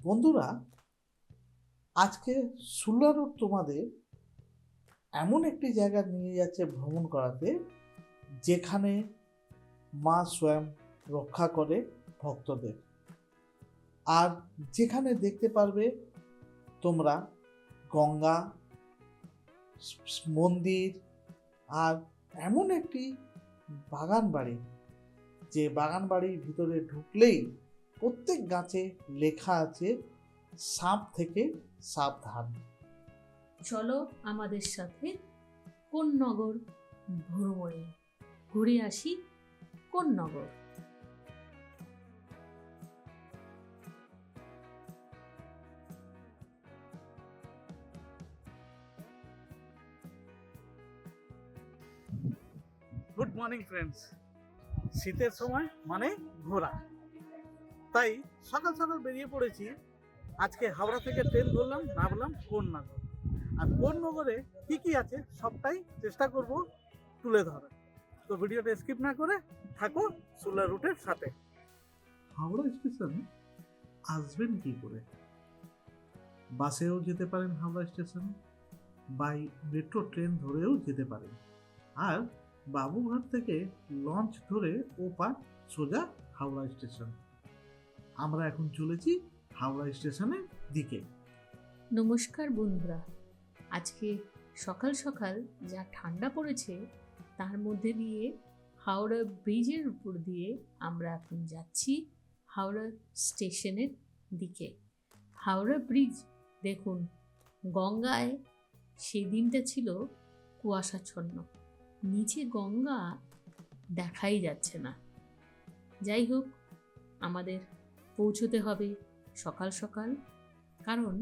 বন্ধুরা, আজকে সুলারুট তোমাদের এমন একটি জায়গা নিয়ে যাচ্ছে ভ্রমণ করাতে, যেখানে মা স্বয়ং রক্ষা করে ভক্তদের। আর যেখানে দেখতে পারবে তোমরা গঙ্গা, মন্দির, আর এমন একটি বাগান বাড়ি, যে বাগান বাড়ির ভিতরে ঢুকলেই প্রত্যেক গাছে লেখা আছে সাপ থেকে সাবধান। চলো আমাদের সাথে কোন নগর ভ্রমণে ঘুরে আসি। কোন নগর? Good morning friends. শীতের সময় মানে ঘোরা, তাই সকাল সকাল বেরিয়ে পড়েছি। আজকে হাওড়া থেকে ট্রেন ধরলাম, ভাবলাম কোন নগর, আর কোন নগরে কি কি আছে সবটাই চেষ্টা করব তুলে ধরা। তো ভিডিওটা স্কিপ না করে থাকো সুলার রুটের সাথে। হাওড়া স্টেশন আসবেন কি করে? বাসেও যেতে পারেন Howrah station, by metro train ধরেও যেতে পারেন, আর বাবুঘাট থেকে লঞ্চ ধরে ওপার সোজা হাওড়া স্টেশন। আমরা এখন চলেছি হাওড়া স্টেশনের দিকে। নমস্কার বন্ধুরা, আজকে সকাল সকাল যা ঠান্ডা পড়েছে তার মধ্যে দিয়ে হাওড়া ব্রিজের উপর দিয়ে আমরা এখন যাচ্ছি হাওড়া স্টেশনের দিকে। হাওড়া ব্রিজ দেখুন, গঙ্গায় সেই দিনটা ছিল কুয়াশাচ্ছন্ন, নিচে গঙ্গা দেখাই যাচ্ছে না। যাই হোক, আমাদের পৌঁছতে হবে সকাল সকাল, কারণ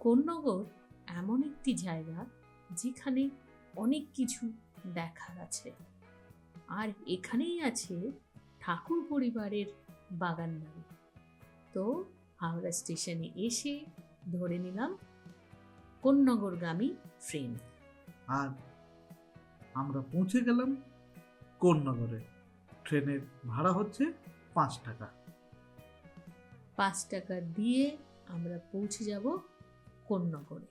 কোন্নগর এমন একটি জায়গা যেখানে অনেক কিছু দেখার আছে। আর এখানেই আছে ঠাকুর পরিবারের বাগান বাড়ি। তো হাওড়া স্টেশনে এসে ধরে নিলাম কোন্নগরগামী ট্রেন। আর আমরা পৌঁছে গেলাম কোন্নগরে। ট্রেনের ভাড়া হচ্ছে 5 টাকা। 5 টাকা দিয়ে আমরা পৌঁছে যাব কোন্নগরে।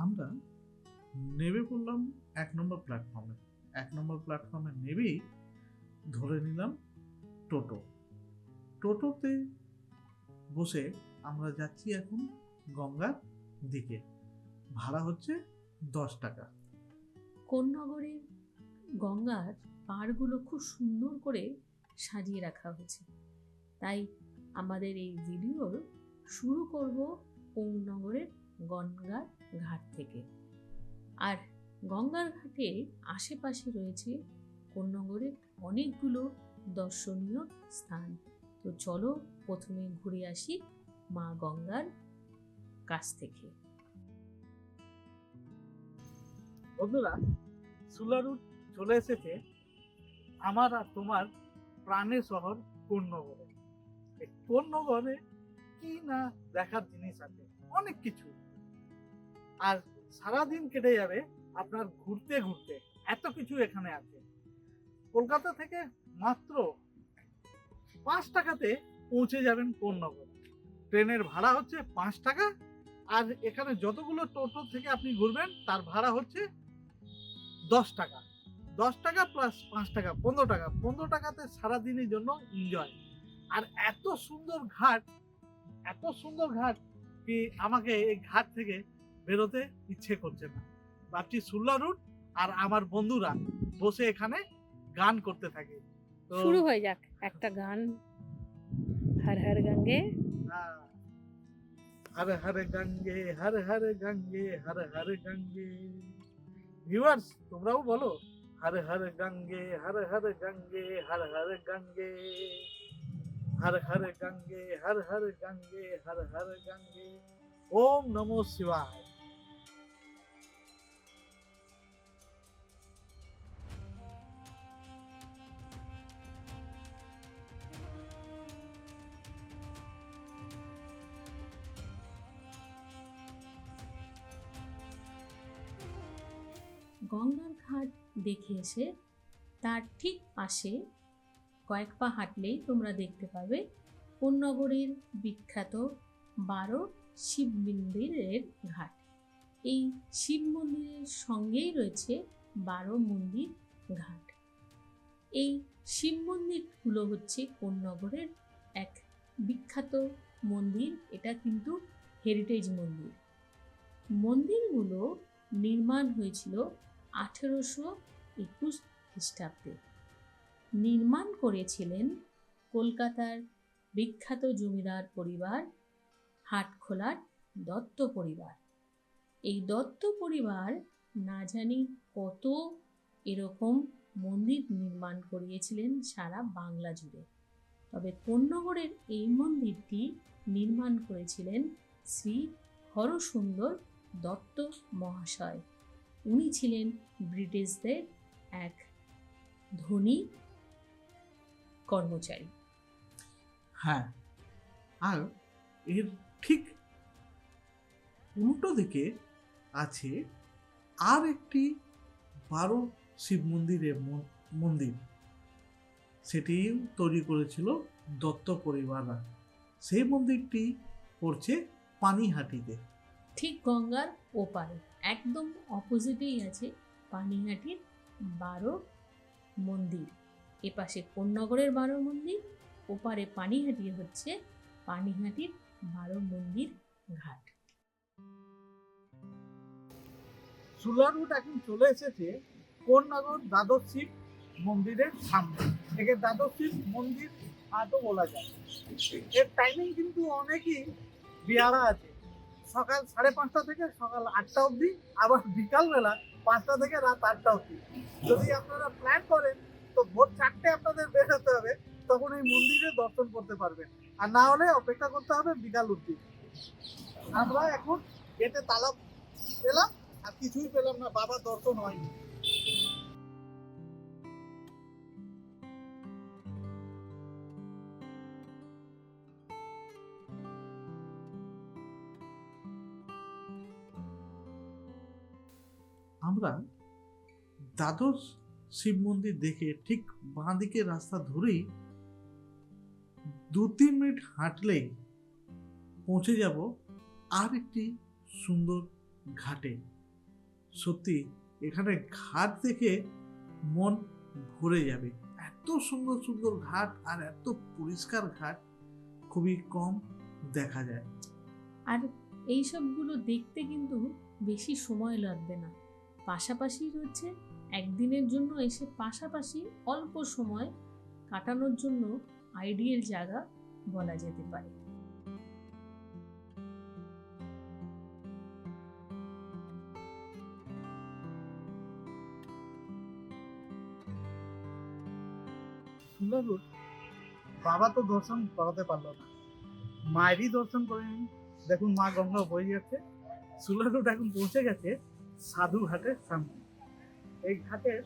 আমরা নেমে পড়লাম 1 নম্বর প্ল্যাটফর্মে। 1 নম্বর প্ল্যাটফর্মে নেবেই ধরে নিলাম টোটো। টোটোতে বসে আমরা যাচ্ছি এখন গঙ্গার দিকে। ভাড়া হচ্ছে 10 টাকা। কোন্নগরের গঙ্গার পাড়গুলো খুব সুন্দর করে সাজিয়ে রাখা হয়েছে, তাই আমাদের এই ভিডিওর শুরু করব কোন্নগরের গঙ্গার ঘাট থেকে। আর গঙ্গার ঘাটে আশেপাশে রয়েছে কোন্নগরের অনেকগুলো দর্শনীয় স্থান। তো চলো প্রথমে ঘুরে আসি মা গঙ্গার কাছ থেকে। বন্ধুরা, সুলার রুট চলে এসেছে আমার আর তোমার প্রাণের শহর কোন্নগরে। এই কোন্নগরে কি না দেখার জিনিস আছে, অনেক কিছু। আর সারাদিন কেটে যাবে আপনার ঘুরতে ঘুরতে, এত কিছু এখানে আছে। কলকাতা থেকে মাত্র 5 টাকাতে পৌঁছে যাবেন কোন্নগর। ট্রেনের ভাড়া হচ্ছে 5 টাকা, আর এখানে যতগুলো টোটো থেকে আপনি ঘুরবেন তার ভাড়া হচ্ছে 10 টাকা। 10 টাকা প্লাস 5 টাকা, 15 টাকা। 15 টাকাতে সারাদিনের জন্য এনজয়। আর এত সুন্দর ঘাট, এত সুন্দর ঘাট কি আমাকে এই ঘাট থেকে বেরোতে ইচ্ছে করছে না। ভাবছি সুল্লা রুট আর আমার বন্ধুরা বসে এখানে গান করতে থাকে। তো শুরু হয়ে যাক একটা গান, হর হর গঙ্গে। হর হর গঙ্গে, হর হর গঙ্গে, হর হর গঙ্গে। ভিউয়ার্স, তোমরাও বলো হর হর গঙ্গে, হর হর গঙ্গে, হর হর গঙ্গে, হর হর গঙ্গে, হর হর গঙ্গে, হর হর গঙ্গে। ওম নমো শিবায়। গঙ্গার ঘাট দেখে এসে তার ঠিক পাশে কয়েক পা হাঁটলেই তোমরা দেখতে পাবে কোন্নগরের বিখ্যাত 12 শিব মন্দিরের ঘাট। এই শিব মন্দিরের সঙ্গেই রয়েছে 12 মন্দির ঘাট। এই শিব মন্দিরগুলো হচ্ছে কোন্নগরের এক বিখ্যাত মন্দির। এটা কিন্তু হেরিটেজ মন্দির। মন্দিরগুলো নির্মাণ হয়েছিল 1821 খ্রিস্টাব্দে। নির্মাণ করেছিলেন কলকাতার বিখ্যাত জমিদার পরিবার হাটখোলার দত্ত পরিবার। এই দত্ত পরিবার না জানি কত এরকম মন্দির নির্মাণ করিয়েছিলেন সারা বাংলা জুড়ে। তবে কোন্নগরের এই মন্দিরটি নির্মাণ করেছিলেন শ্রী হরসুন্দর দত্ত মহাশয়। উনি ছিলেন ব্রিটিশদের এক ধনী কর্মচারী। হ্যাঁ, আর এর ঠিক উল্টো দিকে আছে আর একটি 12 শিব মন্দিরের মন্দির। সেটি তৈরি করেছিল দত্ত পরিবাররা। সেই মন্দিরটি পড়ছে পানিহাটিতে। ঠিক গঙ্গার ওপারে একদম অপোজিটেই আছে পানিহাটির 12 মন্দির। এপাশে কোন্নগরের 12 মন্দির, ওপারে পানিহাটি হচ্ছে পানিহাটির 12 মন্দির ঘাট। সুলা রুট এখন চলে এসেছে কোন্নগর দ্বাদশ শিব মন্দিরের সামনে। একে দ্বাদশ শিব মন্দির হাটও বলা যায়। এর টাইমিং কিন্তু অনেকই বেয়ারা আছে। সকাল 5:30 থেকে সকাল 8টা অবধি, আবার বিকালবেলা 5টা থেকে রাত 8টা অবধি। যদি আপনারা প্ল্যান করেন তো ভোর 4টে আপনাদের বের হতে হবে, তখন এই মন্দিরে দর্শন করতে পারবেন। আর না হলে অপেক্ষা করতে হবে বিকাল অবধি। আমরা এখন গেটে তালা পেলাম, আর কিছুই পেলাম না, বাবার দর্শন হয়নি। আমরা দ্বাদশ শিব মন্দির দেখে ঠিক বাঁ দিকে রাস্তা ধরেই 2-3 মিনিট হাঁটলেই পৌঁছে যাব আর একটি সুন্দর ঘাটে। সত্যি এখানে ঘাট দেখে মন ভরে যাবে। এত সুন্দর সুন্দর ঘাট আর এত পরিষ্কার ঘাট খুবই কম দেখা যায়। আর এই সবগুলো দেখতে কিন্তু বেশি সময় লাগবে না। পাশাপাশি রয়েছে, একদিনের জন্য এসে পাশাপাশি অল্প সময় কাটানোর জন্য আইডিয়াল জায়গা বলা যেতে পারে। সুন্দর রুট। বাবা তো দর্শন করাতে পারলো না, মায়েরই দর্শন করে নিন। দেখুন মা গঙ্গা বয়ে যাচ্ছে। সুলা রুট এখন পৌঁছে গেছে সাধু ঘাটের সামনে। এই ঘাটের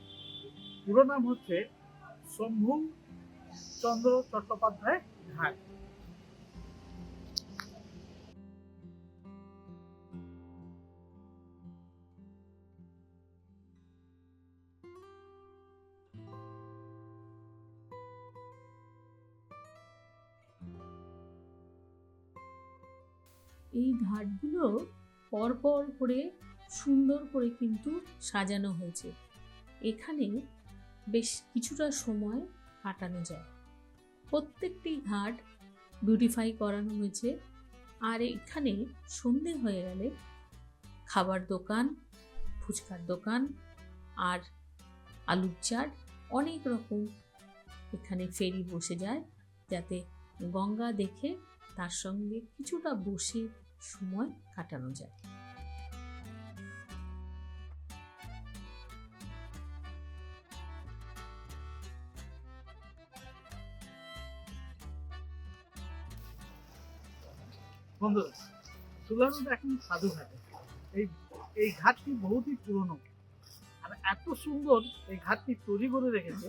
পুরো নাম হচ্ছে শম্ভু চন্দ্র চট্টোপাধ্যায় ঘাট। এই ঘাটগুলো পরপর করে সুন্দর করে কিন্তু সাজানো হয়েছে। এখানে বেশ কিছুটা সময় কাটানো যায়। প্রত্যেকটি ঘাট বিউটিফাই করানো হয়েছে। আর এখানে সন্ধে হয়ে গেলে খাবার দোকান, ফুচকার দোকান আর আলুর চাট অনেক রকম এখানে ফেরি বসে যায়, যাতে গঙ্গা দেখে তার সঙ্গে কিছুটা বসে সময় কাটানো যায়। বন্ধুরা, সুলা রুট এখন সাধু ঘাটে। এই ঘাটটি বহুতই পুরনো, আর এত সুন্দর এই ঘাটটি তৈরি করে রেখেছে,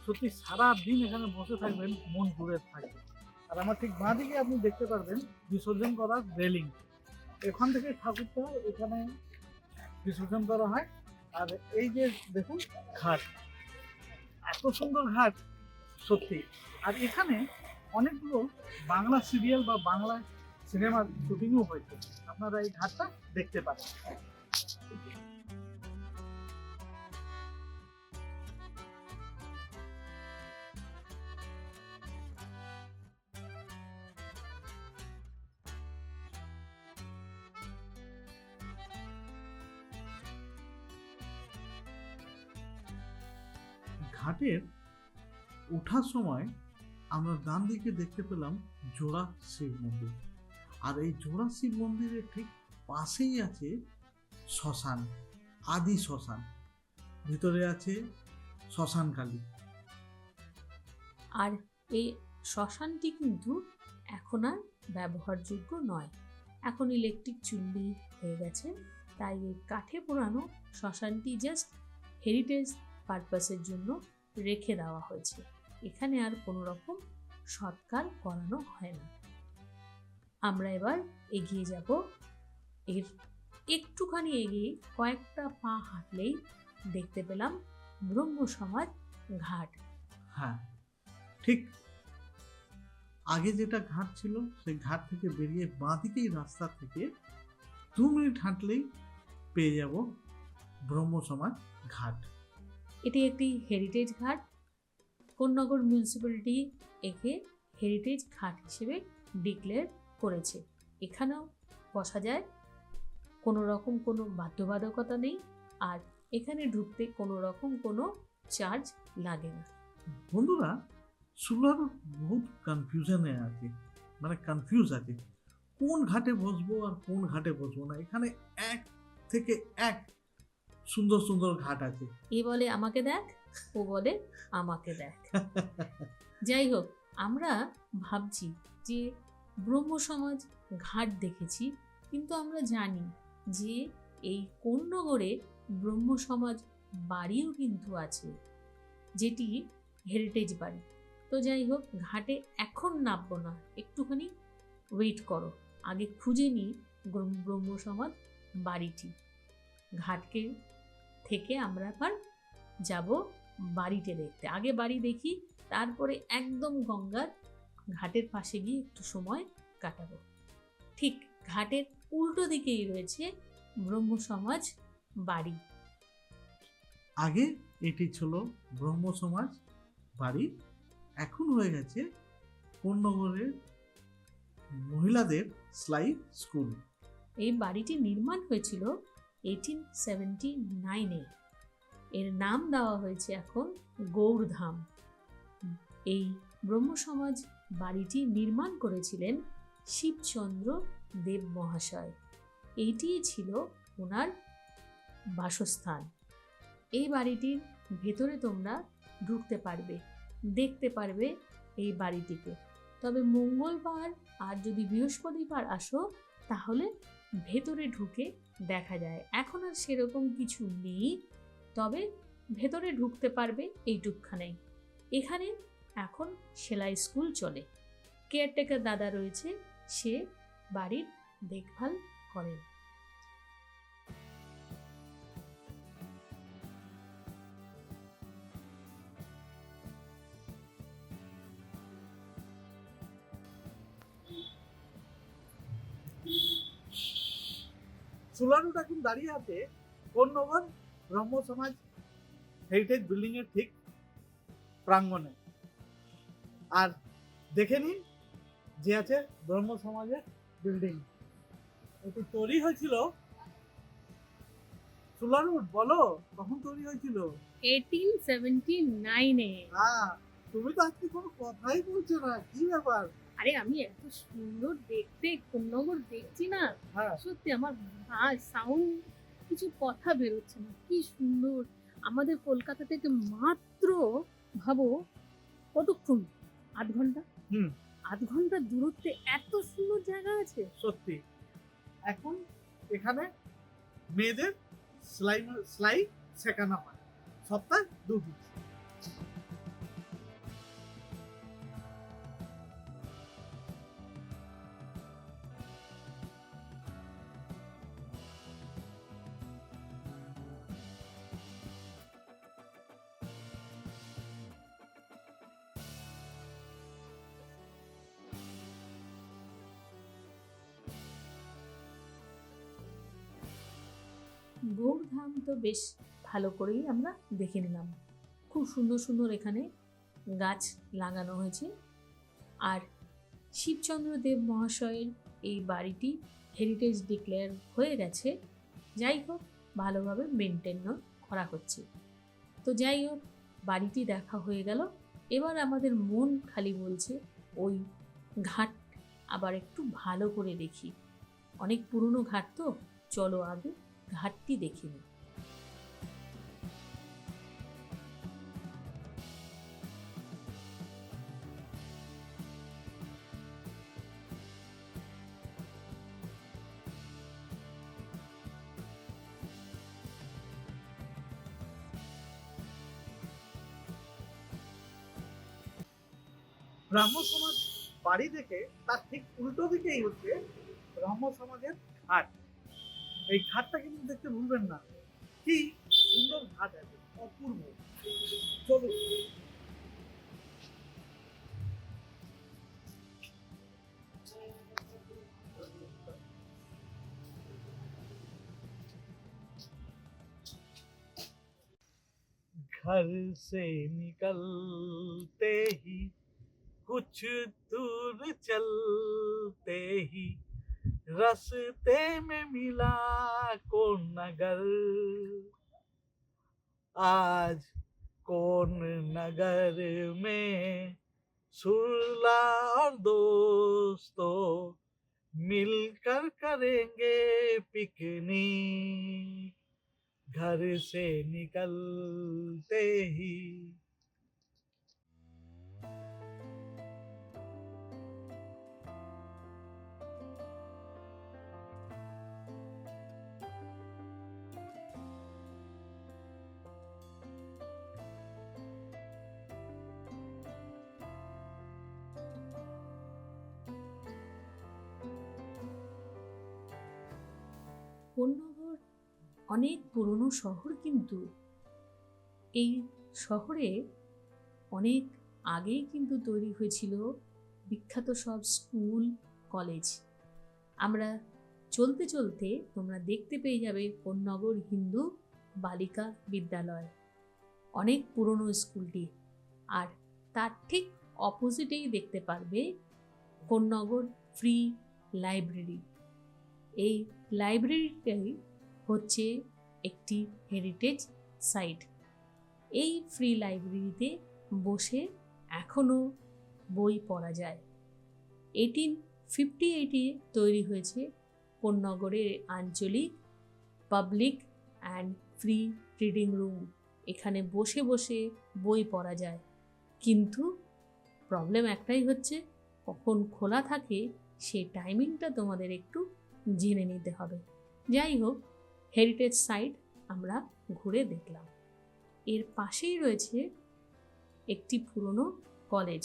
সত্যি সারা দিন এখানে বসে থাকবেন, মন ঘুরে থাকবে। আর আমার ঠিক বাঁ দিকে আপনি দেখতে পারবেন বিসর্জন করার রেলিং। এখান থেকে ঠাকুরটা এখানে বিসর্জন করা হয়, আর এই যে দেখুন ঘাট, এত সুন্দর ঘাট সত্যি। আর এখানে অনেকগুলো বাংলা সিরিয়াল বা বাংলা সিনেমার শুটিংও হয়েছে, আপনারা এই ঘাটটা দেখতে পারেন। ঘাটের ওঠার সময় আমরা ডান দিকে দেখতে পেলাম জোড়া শিব মন্দির, আর এই জোড়া শিব মন্দিরের ঠিক পাশেই আছে শ্মশান, আদি শ্মশান, ভিতরে আছে শ্মশান কালী। আর এই শ্মশানটি কিন্তু এখন আর ব্যবহারযোগ্য নয়, এখন ইলেকট্রিক চুল্লি হয়ে গেছে। তাই এই কাঠে পোড়ানো শ্মশানটি জাস্ট হেরিটেজ পারপাসের জন্য রেখে দেওয়া হয়েছে। এখানে আর কোনো রকম সৎকার করানো হয় না। আমরা এবার এগিয়ে যাব। এর একটুখানি এগিয়ে কয়েকটা পা হাঁটলেই দেখতে পেলাম ব্রহ্ম সমাজ ঘাট। হ্যাঁ, ঠিক আগে যেটা ঘাট ছিল সেই ঘাট থেকে বেরিয়ে বাঁদিকেই রাস্তা থেকে 2 মিনিট হাঁটলেই পেয়ে যাব ব্রহ্ম সমাজ ঘাট। এটি একটি হেরিটেজ ঘাট। কোন্নগর মিউনিসিপ্যালিটি একে হেরিটেজ ঘাট হিসেবে ডিক্লেয়ার করেছে। এখানেও বসা যায়, কোনো রকম কোনো বাধ্যবাধকতা নেই, আর এখানে ঢুকতে কোনো রকম কোনো চার্জ লাগে না। বন্ধুরা, সুলার বহুত কনফিউশনে আছে, মানে কনফিউজ আছে কোন ঘাটে বসবো আর কোন ঘাটে বসবো না। এখানে এক থেকে এক সুন্দর সুন্দর ঘাট আছে। এ বলে আমাকে দেখ, ও বলে আমাকে দেখ। যাই হোক, আমরা ভাবছি যে ব্রহ্ম সমাজ ঘাট দেখেছি, কিন্তু আমরা জানি যে এই কোন্নগরে ব্রহ্ম সমাজ বাড়িও কিন্তু আছে, যেটি হেরিটেজ বাড়ি। তো যাই হোক, ঘাটে এখন নামবো না, একটুখানি ওয়েট করো, আগে খুঁজে নিই ব্রহ্ম সমাজ বাড়িটি। ঘাটকে থেকে আমরা আবার যাব বাড়িতে দেখতে। আগে বাড়ি দেখি, তারপরে একদম গঙ্গার ঘাটের পাশে গিয়ে একটু সময় কাটাবো। ঠিক ঘাটের উল্টো দিকেই রয়েছে ব্রহ্ম সমাজ বাড়ি। আগে এটি ছিল ব্রহ্ম সমাজ বাড়ি, এখন হয়ে গেছে কোন্নগরের মহিলাদের সেলাই স্কুল। এই বাড়িটি নির্মাণ হয়েছিল 1879-এ। এর নাম দেওয়া হয়েছে এখন গৌড়ধাম। এই ব্রহ্ম সমাজ বাড়িটি নির্মাণ করেছিলেন শিবচন্দ্র দেব মহাশয়। এইটিই ছিল ওনার বাসস্থান। এই বাড়িটির ভেতরে তোমরা ঢুকতে পারবে, দেখতে পারবে এই বাড়িটিকে। তবে মঙ্গলবার আর যদি বৃহস্পতিবার আসো তাহলে ভেতরে ঢুকে দেখা যায়। এখন আর সেরকম কিছু নেই, তবে ভেতরে ঢুকতে পারবে এইটুকখানেই। এখানে এখন সেলাই স্কুল চলে। কেয়ারটেকার দাদা রয়েছে, সে বাড়ির দেখভাল করেন। সুলারুট এখন দাঁড়িয়ে আছে কোন্নগর ব্রহ্ম সমাজ হেরিটেজ বিল্ডিং এর ঠিক প্রাঙ্গণে। আর দেখে নিন যে আছে ব্রহ্ম সমাজের বিল্ডিং। এটি তৈরি হয়েছিল, সুলারুট বলো কখন তৈরি হয়েছিল? 1879-এ। হ্যাঁ, তুমি তো আজকে কোনো কথাই বলছো না, কি ব্যাপার? আরে আমি এত সুন্দর দেখতে কোন্নগর দেখছি না, হ্যাঁ, সত্যি আমার সাউন্ড কিছু কথা বেরোচ্ছে না। কি সুন্দর! আমাদের কলকাতা থেকে মাত্র ভাবো কতক্ষণ, 8 ঘন্টা। হুম, 8 ঘন্টার দূরত্বে এত সুন্দর জায়গা আছে। সত্যি। এখন এখানে মেয়েদের সেলাই শেখানো হয় সপ্তাহে 2 দিন। গৌড়ধাম তো বেশ ভালো করেই আমরা দেখে নিলাম। খুব সুন্দর সুন্দর এখানে গাছ লাগানো হয়েছে। আর শিবচন্দ্র দেব মহাশয়ের এই বাড়িটি হেরিটেজ ডিক্লেয়ার হয়ে গেছে। যাই হোক, ভালোভাবে মেনটেনও করা হচ্ছে। তো যাই হোক, বাড়িটি দেখা হয়ে গেল। এবার আমাদের মন খালি বলছে ওই ঘাট আবার একটু ভালো করে দেখি। অনেক পুরনো ঘাট তো, চলো আগে ঘাটটি দেখে নিই। ব্রাহ্ম সমাজ বাড়ি থেকে তার ঠিক উল্টো দিকেই হচ্ছে ব্রাহ্ম সমাজের ঘাট। এই ঘাটটা কিন্তু দেখতে ভুলবেন না, কি সুন্দর ঘাট আছে, অপূর্ব। চলুন। घर से निकलते ही कुछ दूर चलते ही रास्ते में मिला कौन नगर। आज कौन नगर में सुरला और दोस्तों मिलकर करेंगे पिकनिक। घर से निकलते ही। কোন্নগর অনেক পুরনো শহর, কিন্তু এই শহরে অনেক আগেই কিন্তু তৈরি হয়েছিল বিখ্যাত সব স্কুল কলেজ। আমরা চলতে চলতে তোমরা দেখতে পেয়ে যাবে কোন্নগর হিন্দু বালিকা বিদ্যালয়, অনেক পুরনো স্কুলটি। আর তার ঠিক অপোজিটেই দেখতে পারবে কোন্নগর ফ্রি লাইব্রেরি। এই লাইব্রেরিটাই হচ্ছে একটি হেরিটেজ সাইট। এই ফ্রি লাইব্রেরিতে বসে এখনও বই পড়া যায়। 1858-এ তৈরি হয়েছে কোন্নগরের আঞ্চলিক public and free reading room. এখানে বসে বসে বই পড়া যায়, কিন্তু প্রবলেম একটাই হচ্ছে কখন খোলা থাকে সেই টাইমিংটা তোমাদের একটু জেনে নিতে হবে। যাই হোক, হেরিটেজ সাইট আমরা ঘুরে দেখলাম। এর পাশেই রয়েছে একটি পুরনো কলেজ,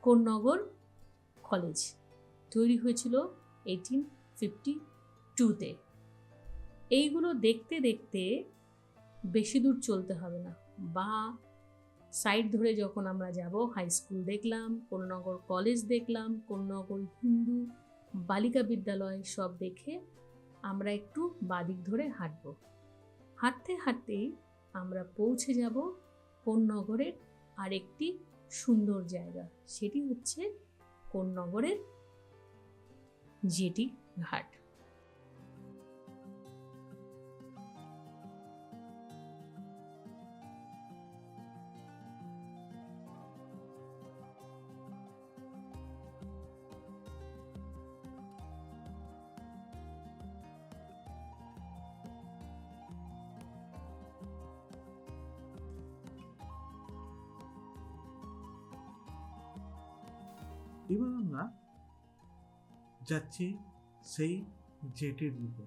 কোন্নগর কলেজ। তৈরি হয়েছিল 1852-তে। এইগুলো দেখতে দেখতে বেশি দূর চলতে হবে না, বা সাইড ধরে যখন আমরা যাব, হাই স্কুল দেখলাম, কোন্নগর কলেজ দেখলাম, কোন্নগর হিন্দু বালিকা বিদ্যালয় সব দেখে আমরা একটু বাদিক ধরে হাঁটব। হাঁটতে হাঁটতেই আমরা পৌঁছে যাব কোন্নগরের আরেকটি সুন্দর জায়গা, সেটি হচ্ছে কোন্নগরের জেটি ঘাট। এবার আমরা যাচ্ছি সেই জেটির দিকে।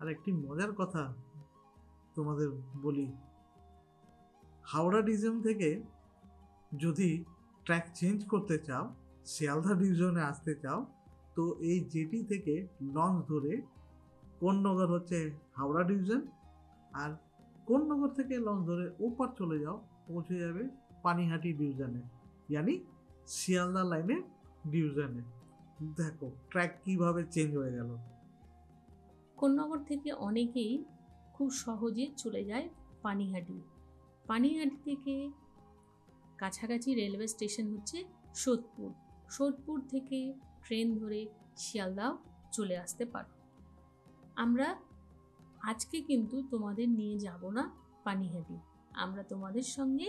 আর একটি মজার কথা তোমাদের বলি, হাওড়া ডিভিশন থেকে যদি ট্র্যাক চেঞ্জ করতে চাও, শিয়ালদা ডিভিশনে আসতে চাও, তো এই জেটি থেকে লঞ্চ ধরে কোন্নগর হচ্ছে হাওড়া ডিভিশন, আর কোন্নগর থেকে লঞ্চ ধরে ওপার চলে যাও, পৌঁছে যাবে পানিহাটি ডিভিশনে, ইয়ানি শিয়ালদা লাইনে ডিভিশনে। দেখো ট্র্যাক কিভাবে চেঞ্জ হয়ে গেল। কোন্নগর থেকে অনেকেই খুব সহজে চলে যায় পানিহাটি। পানিহাটি থেকে কাছাকাছি রেলওয়ে স্টেশন হচ্ছে সোদপুর। সোদপুর থেকে ট্রেন ধরে শিয়ালদাহ চলে আসতে পারো। আমরা আজকে কিন্তু তোমাদের নিয়ে যাব না পানিহাটি, আমরা তোমাদের সঙ্গে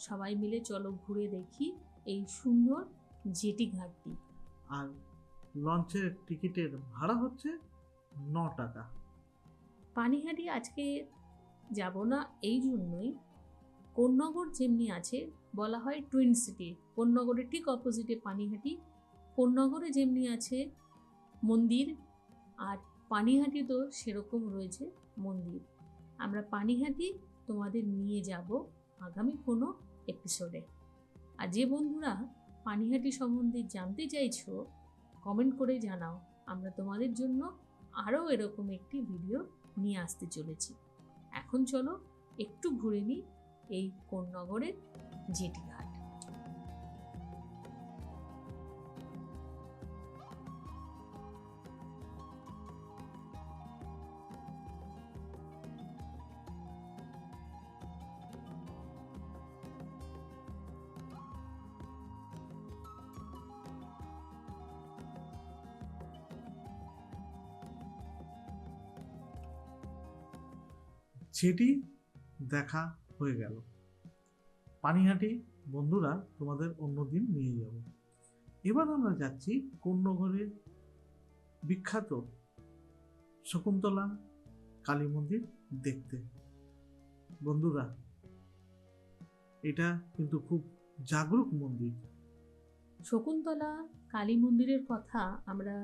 সবাই মিলে চলো ঘুরে দেখি এই সুন্দর জেটি ঘাটটি। আর লঞ্চের টিকিটের ভাড়া হচ্ছে 9 টাকা। পানিহাটি আজকে যাব না এই জন্যই, কোন্নগর যেমনি আছে বলা হয় টুইন সিটি, কোন্নগরের ঠিক অপোজিটে পানিহাটি। কোন্নগরে যেমনি আছে মন্দির, আর পানিহাটি তো সেরকম রয়েছে মন্দির। আমরা পানিহাটি তোমাদের নিয়ে যাব আগামী কোনো এপিসোডে। আর যে বন্ধুরা পানিহাটি সম্বন্ধে জানতে চাইছো কমেন্ট করে জানাও, আমরা তোমাদের জন্য আরও এরকম একটি ভিডিও নিয়ে আসতে চলেছি। এখন চলো একটু ঘুরে নিই এই কোন্নগরের জেটি ঘাট। জেটি দেখা হয়ে গেল। পানিহাটি বন্ধুরা তোমাদের অন্যদিন নিয়ে যাব। এবার আমরা যাচ্ছি কোন্নগরের বিখ্যাত শকুন্তলা কালী মন্দির দেখতে। বন্ধুরা, এটা কিন্তু খুব জাগরুক মন্দির। শকুন্তলা কালী মন্দিরের কথা আমরা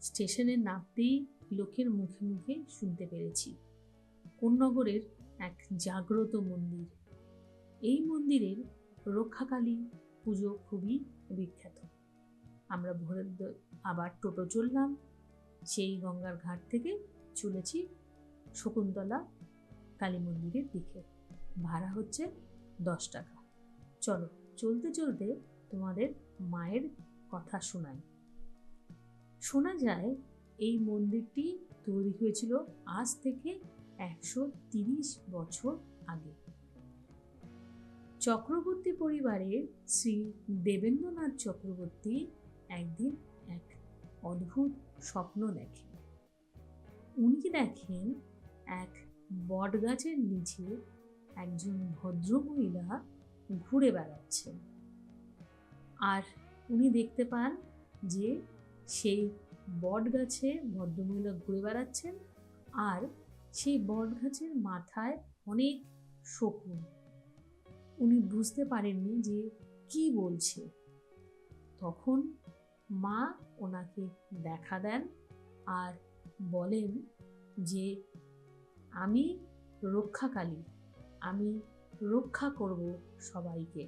স্টেশনে নামতেই লোকের মুখে মুখে শুনতে পেরেছি। কোন্নগরের এক জাগ্রত মন্দির। এই মন্দিরের রক্ষাকালী পুজো খুবই বিখ্যাত। আমরা আবার টোটো চললাম, সেই গঙ্গার ঘাট থেকে চলেছি শকুন্তলা কালী মন্দিরের দিকে। ভাড়া হচ্ছে 10 টাকা। চলো চলতে চলতে তোমাদের মায়ের কথা শোনাই। শোনা যায় এই মন্দিরটি তৈরি হয়েছিল আজ থেকে 130 বছর আগে। চক্রবর্তী পরিবারের শ্রী দেবেন্দ্রনাথ চক্রবর্তী একদিন এক অদ্ভুত স্বপ্ন দেখেন। উনি দেখেন এক বটগাছের নিচে একজন ভদ্রমহিলা ঘুরে বেড়াচ্ছেন। আর উনি দেখতে পান যে সেই বটগাছে ভদ্রমহিলা ঘুরে বেড়াচ্ছেন, আর সেই বটগাছের মাথায় অনেক শকুন। উনি বুঝতে পারেননি যে কি বলছে। তখন মা ওনাকে দেখা দেন আর বলেন যে আমি রক্ষাকালী, আমি রক্ষা করব সবাইকে,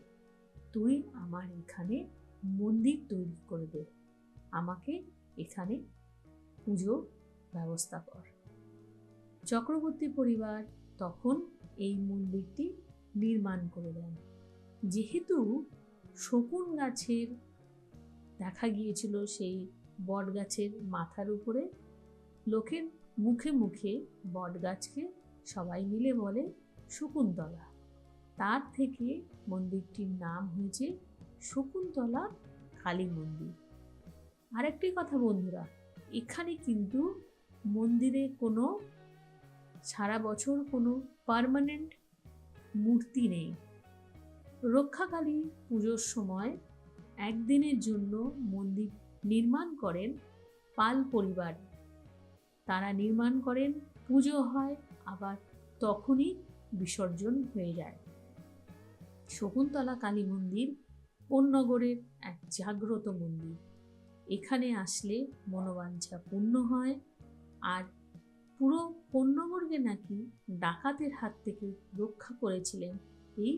তুই আমার এখানে মন্দির তৈরি করে দে, আমাকে এখানে পুজো ব্যবস্থা কর। চক্রবর্তী পরিবার তখন এই মন্দিরটি নির্মাণ করে দেন। যেহেতু শকুন গাছের দেখা গিয়েছিল সেই বট গাছের মাথার উপরে, লোকের মুখে মুখে বট গাছকে সবাই মিলে বলে শকুন্তলা। তার থেকে মন্দিরটির নাম হয়েছে শকুন্তলা কালী মন্দির। আরেকটি কথা বন্ধুরা, এখানে কিন্তু মন্দিরে কোনো সারা বছর কোনো পার্মানেন্ট মূর্তি নেই। রক্ষাকালী পুজোর সময় একদিনের জন্য মন্দির নির্মাণ করেন পাল পরিবার। তারা নির্মাণ করেন, পুজো হয়, আবার তখনই বিসর্জন হয়ে যায়। শকুন্তলা কালী মন্দির কোন্নগরের এক জাগ্রত মন্দির। এখানে আসলে মনোবাঞ্ছা পূর্ণ হয়। আর পুরো কোন্নগরকে নাকি ডাকাতের হাত থেকে রক্ষা করেছিলেন এই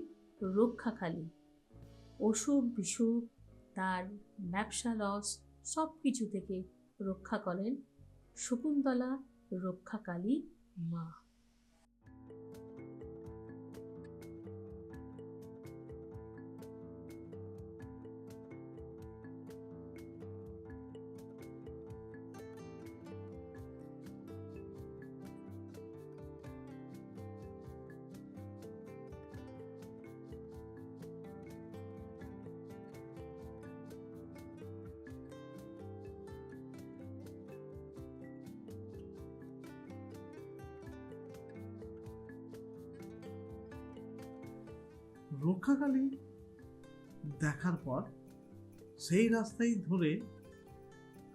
রক্ষাকালী। অসুখ বিসুখ, তার ব্যবসা লস, সব কিছু থেকে রক্ষা করেন শকুন্তলা রক্ষাকালী মা। রক্ষাকালী দেখার পর সেই রাস্তায় ধরে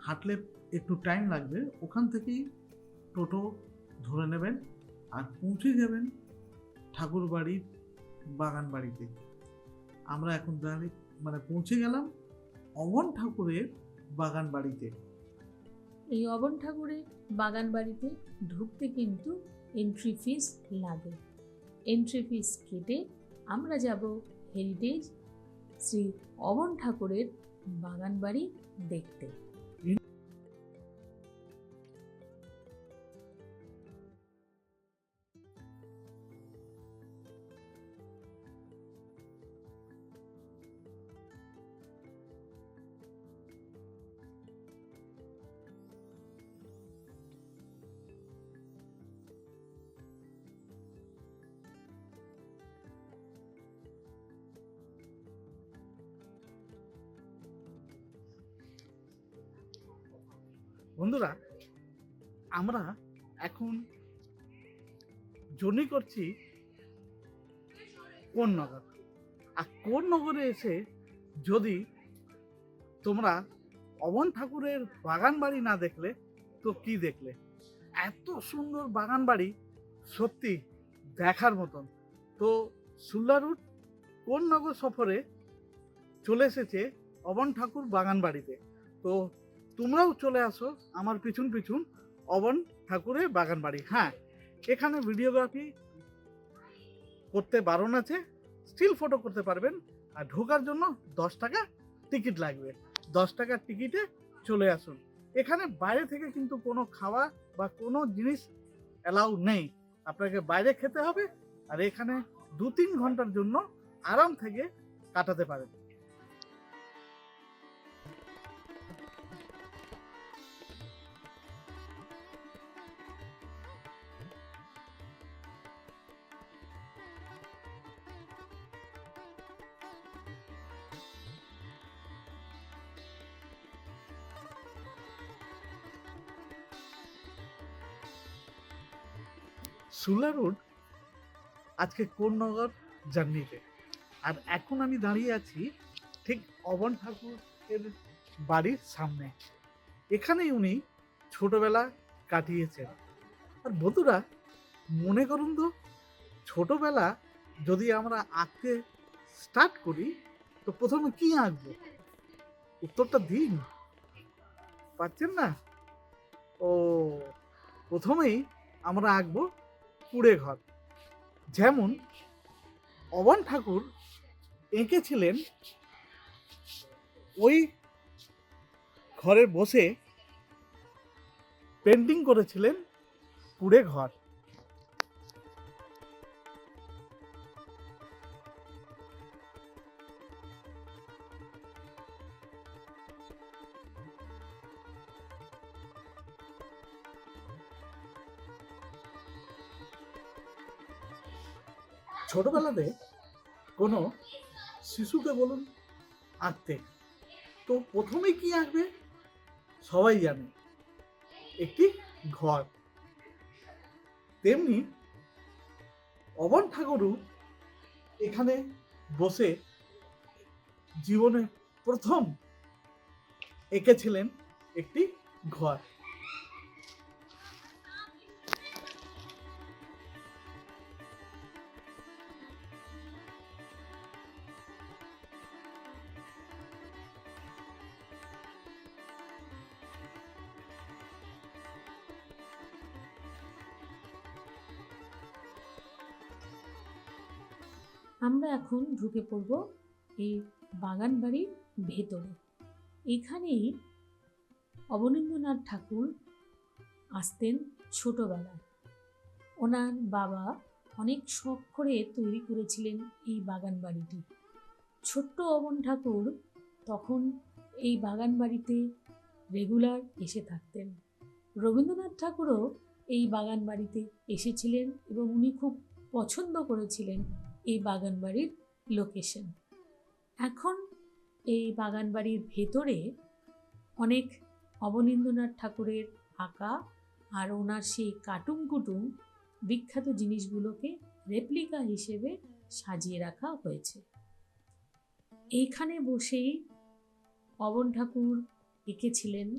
হাঁটলে একটু টাইম লাগবে, ওখান থেকেই টোটো ধরে নেবেন আর পৌঁছে যাবেন ঠাকুর বাড়ির বাগান বাড়িতে। আমরা এখন পৌঁছে গেলাম অমন ঠাকুরের বাগান বাড়িতে। এই অবন ঠাকুরের বাগান বাড়িতে ঢুকতে কিন্তু এন্ট্রি ফিস লাগে। এন্ট্রি ফিস কেটে আমরা যাব হেরিটেজ শ্রী অবন ঠাকুরের বাগান বাড়ি দেখতে। বন্ধুরা, আমরা এখন জার্নি করছি কোন্নগর। আর কোন্নগরে এসে যদি তোমরা অবন ঠাকুরের বাগান বাড়ি না দেখলে তো কি দেখলে? এত সুন্দর বাগান বাড়ি, সত্যি দেখার মতন। তো সুল্লা রুট কোন্নগর সফরে চলে এসেছে অবন ঠাকুর বাগান বাড়িতে। তো তোমরাও চলে আসো আমার পিছন পিছন অবন ঠাকুরের বাগান বাড়ি। হ্যাঁ, এখানে ভিডিওগ্রাফি করতে বারণ আছে, স্টিল ফটো করতে পারবেন। আর ঢোকার জন্য 10 টাকা টিকিট লাগবে। 10 টাকার টিকিটে চলে আসুন। এখানে বাইরে থেকে কিন্তু কোনো খাওয়া বা কোনো জিনিস অ্যালাউ নেই, আপনাকে বাইরে খেতে হবে। আর এখানে 2-3 ঘন্টার জন্য আরাম থেকে কাটাতে পারেন। সুল্লা রোড আজকে কোন্নগর জার্নিতে। আর এখন আমি দাঁড়িয়ে আছি ঠিক অবন ঠাকুরের বাড়ির সামনে। এখানেই উনি ছোটবেলা কাটিয়েছেন। আর বন্ধুরা, মনে করুন তো, ছোটবেলা যদি আমরা আঁকতে স্টার্ট করি তো প্রথমে কি আঁকবো? উত্তরটা দিন, পাচ্ছেন না? ও, প্রথমেই আমরা আঁকবো কুড়ে ঘর। যেমন অবন ঠাকুর এঁকেছিলেন ওই ঘরে বসে পেন্টিং করেছিলেন কুড়ে ঘর। ছোটবেলাতে কোনো শিশুকে বলুন আঁকতে, তো প্রথমেই কি আঁকবে? সবাই জানে, একটি ঘর। তেমনি অবন ঠাকুরও এখানে বসে জীবনে প্রথম এঁকেছিলেন একটি ঘর। আমরা এখন ঢুকে পড়ব এই বাগান বাড়ির ভেতরে। এখানেই অবনীন্দ্রনাথ ঠাকুর আসতেন ছোটবেলায়। ওনার বাবা অনেক শখ করে তৈরি করেছিলেন এই বাগান বাড়িটি। ছোট্ট অবন ঠাকুর তখন এই বাগান বাড়িতে রেগুলার এসে থাকতেন। রবীন্দ্রনাথ ঠাকুরও এই বাগান বাড়িতে এসেছিলেন এবং উনি খুব পছন্দ করেছিলেন এই বাগান বাড়ির লোকেশন। এখন এই বাগান বাড়ির ভেতরে অনেক অবনীন্দ্রনাথ ঠাকুরের আঁকা আর ওনার সেই কাটুম কুটুম বিখ্যাত জিনিসগুলোকে রেপ্লিকা হিসেবে সাজিয়ে রাখা হয়েছে। এইখানে বসেই অবন ঠাকুর এঁকেছিলেন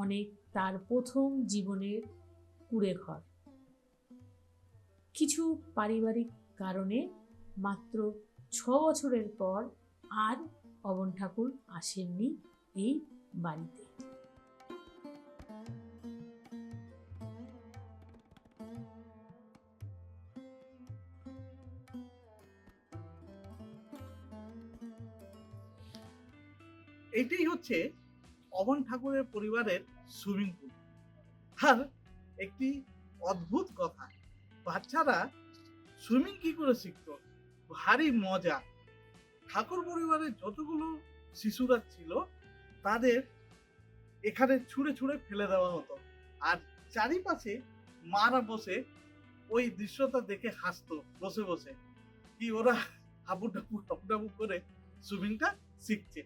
অনেক তার প্রথম জীবনের কুঁড়ে ঘর। কিছু পারিবারিক কারণে মাত্র 6 বছরের পর আর অবন ঠাকুর আসেননি এই বাড়িতে। এইটাই হচ্ছে অবন ঠাকুরের পরিবারের সুইমিং পুল। আর একটি অদ্ভুত কথা, বাচ্চারা সুইমিং কি করে শিখতো, ভারী মজা। ঠাকুর পরিবারের যতগুলো শিশুরা ছিল তাদের এখানে ছুঁড়ে ছুঁড়ে ফেলে দেওয়া হতো, আর চারিপাশে মারা বসে ওই দৃশ্যটা দেখে হাসতো বসে বসে, কি ওরা হাবুডাবু করে সুইমিংটা শিখছে।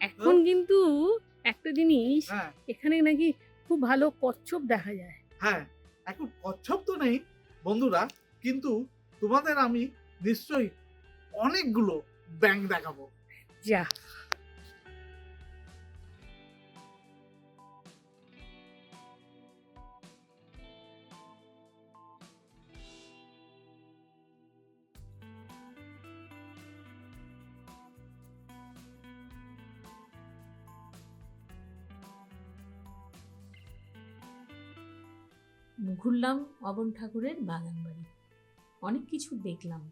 এখন কিন্তু একটা জিনিস, হ্যাঁ এখানে নাকি খুব ভালো কচ্ছপ দেখা যায়। হ্যাঁ, এখন কচ্ছপ তো নেই বন্ধুরা, কিন্তু তোমাদের আমি নিশ্চয়ই অনেকগুলো ব্যাঙ দেখাবো। যা, ঘুরলাম অবন ঠাকুরের বাগান বাড়ি, অনেক কিছু দেখলাম,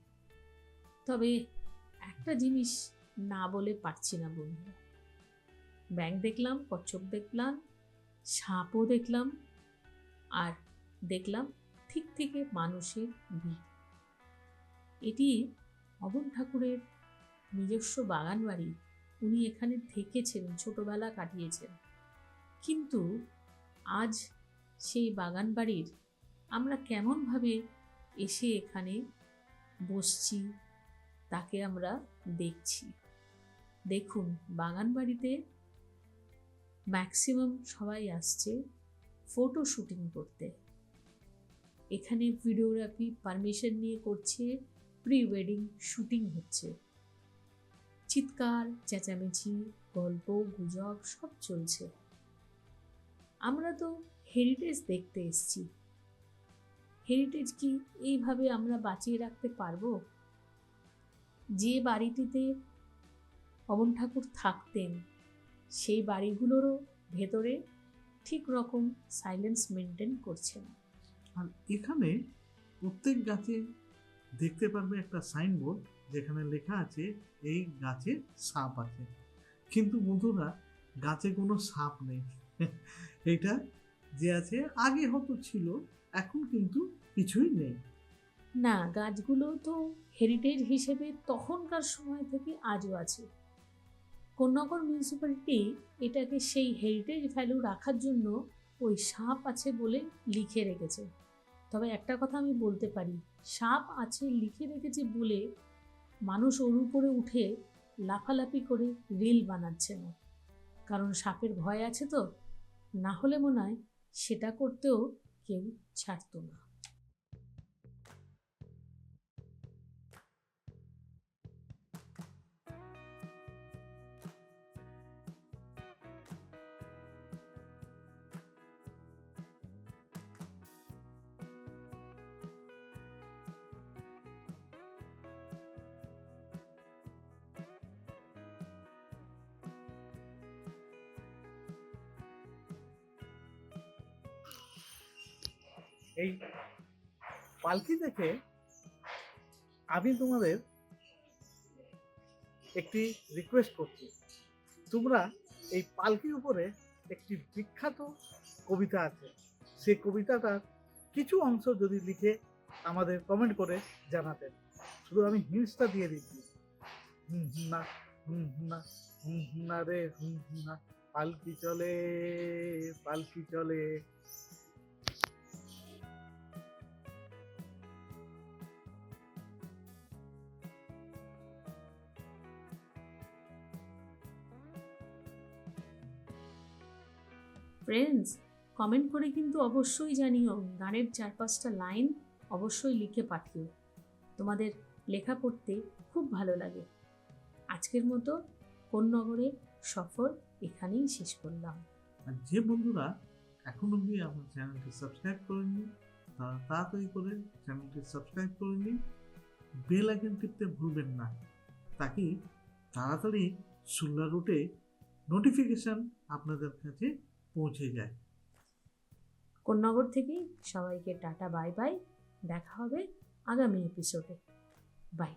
তবে একটা জিনিস না বলে পারছি না বন্ধুরা। ব্যাঙ দেখলাম, কচ্ছপ দেখলাম, সাপও দেখলাম, আর দেখলাম ঠিক থেকে মানুষের ভিড়। এটি অবন ঠাকুরের নিজস্ব বাগান বাড়ি, উনি এখানে থেকেছেন, ছোটবেলা কাটিয়েছেন। কিন্তু আজ সেই বাগান বাড়ির আমরা কেমনভাবে এসে এখানে বসছি, তাকে আমরা দেখছি। দেখুন, বাগান বাড়িতে ম্যাক্সিমাম সবাই আসছে ফটো শুটিং করতে। এখানে ভিডিওগ্রাফি পারমিশন নিয়ে করছে, প্রি ওয়েডিং শুটিং হচ্ছে, চিৎকার চেঁচামেচি গল্প গুজব সব চলছে। আমরা তো হেরিটেজ দেখতে এসেছি, হেরিটেজ কি এইভাবে আমরা বাঁচিয়ে রাখতে পারবো? যে বাড়িটিতে অবন ঠাকুর থাকতেন সেই বাড়িগুলোরও ভেতরে ঠিক রকম সাইলেন্স মেনটেন করছে না। আর এখানে প্রত্যেক গাছে দেখতে পারবে একটা সাইনবোর্ড, যেখানে লেখা আছে এই গাছে সাপ আছে। কিন্তু বন্ধুরা, গাছে কোনো সাপ নেই। এটা যে আছে আগে হয়তো ছিল, এখন কিন্তু কিছুই নেই। না, গাছগুলো তো হেরিটেজ হিসেবে তখনকার সময় থেকে আজও আছে। কোন্নগর মিউনিসিপ্যালিটি এটাকে সেই হেরিটেজ ভ্যালু রাখার জন্য ওই সাপ আছে বলে লিখে রেখেছে। তবে একটা কথা আমি বলতে পারি, সাপ আছে লিখে রেখেছে বলে মানুষ ওর উপরে উঠে লাফালাফি করে রিল বানাচ্ছে না, কারণ সাপের ভয় আছে তো, না হলে মনে হয় সেটা করতেও কেউ ছাড়তো না। এই পালকি দেখে আমি তোমাদের একটি রিকোয়েস্ট করছি, তোমরা এই পালকির উপরে একটি বিখ্যাত কবিতা আছে, সেই কবিতাটার কিছু অংশ যদি লিখে আমাদের কমেন্ট করে জানাতেন। শুধু আমি হিন্টসটা দিয়ে দিচ্ছি, না না না রে না, পালকি চলে পালকি চলে। ফ্রেন্ডস, কমেন্ট করে কিন্তু অবশ্যই জানিও, গানের 4-5টা লাইন অবশ্যই লিখে পাঠিও। তোমাদের লেখা পড়তে খুব ভালো লাগে। আজকের মতো কোন্নগরের সফর এখানেই শেষ করলাম। আর যে বন্ধুরা এখন অবধি আমার চ্যানেলটি সাবস্ক্রাইব করেননি তারা তাড়াতাড়ি করে চ্যানেলটি সাবস্ক্রাইব করে নিন, বেল আইকন টিপতে ভুলবেন না, তাকে তাড়াতাড়ি সুল্লা রুটে নোটিফিকেশন আপনাদের কাছে পৌঁছে যায়। কোন্নগর থেকে সবাইকে টাটা বাই বাই। দেখা হবে আগামী এপিসোডে। বাই।